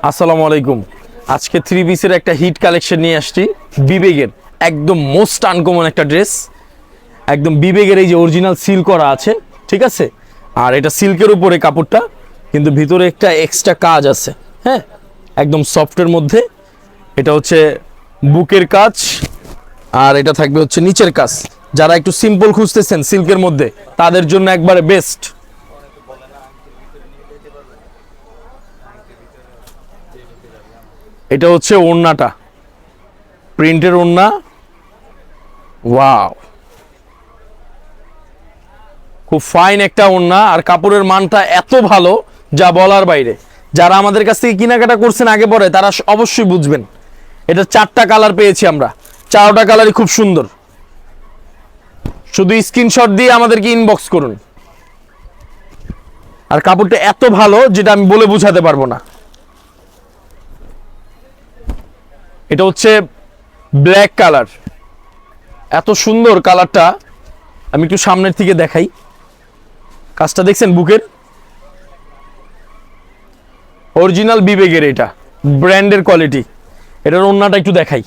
আসসালামু আলাইকুম। আজকে থ্রি পিসের একটা হিট কালেকশন নিয়ে আসছি বিবেকের, একদম মোস্ট আনকমন একটা ড্রেস। একদম বিবেকের এই যে অরিজিনাল সিল করা আছে, ঠিক আছে। আর এটা সিল্কের উপরে কাপড়টা, কিন্তু ভিতরে একটা এক্সট্রা কাজ আছে। হ্যাঁ, একদম সফটের মধ্যে। এটা হচ্ছে বুকের কাজ, আর এটা থাকবে হচ্ছে নিচের কাজ। যারা একটু সিম্পল খুঁজতেছেন সিল্কের মধ্যে, তাদের জন্য একবারে বেস্ট। এটা হচ্ছে ওড়নাটা, প্রিন্টের ওড়না। ওয়াও, খুব ফাইন একটা ওড়না, আর কাপড়ের মানটা এত ভালো যা বলার বাইরে। যারা আমাদের কাছ থেকে কেনাকাটা করছেন আগে পরে, তারা অবশ্যই বুঝবেন। এটা 4টা কালার পেয়েছি আমরা, 4টা কালারই খুব সুন্দর। শুধু স্ক্রিনশট দিয়ে আমাদেরকে ইনবক্স করুন। আর কাপড়টা এত ভালো যেটা আমি বলে বোঝাতে পারবো না। এটা হচ্ছে ব্ল্যাক কালার, এত সুন্দর কালারটা। আমি একটু সামনের থেকে দেখাই, কাজটা দেখছেন বুকের, অরিজিনাল বিবেকের, এটা ব্র্যান্ডের কোয়ালিটি। এটার ওড়নাটা একটু দেখাই,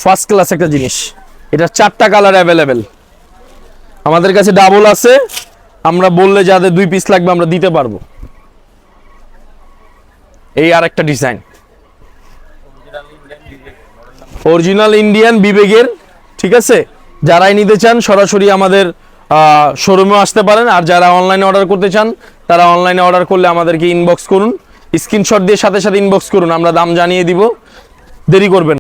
ফার্স্ট ক্লাস একটা জিনিস। এটা 4টা কালার অ্যাভেলেবেল আমাদের কাছে, ডাবল আছে। আমরা বললে যাদের 2 পিস লাগবে আমরা দিতে পারবো। এই আর একটা ডিজাইন, অরিজিনাল ইন্ডিয়ান বিবেকের, ঠিক আছে। যারাই নিতে চান সরাসরি আমাদের শোরুমেও আসতে পারেন, আর যারা অনলাইনে অর্ডার করতে চান তারা অনলাইনে অর্ডার করলে আমাদেরকে ইনবক্স করুন, স্ক্রিনশট দিয়ে সাথে সাথে ইনবক্স করুন, আমরা দাম জানিয়ে দিব, দেরি করবেন।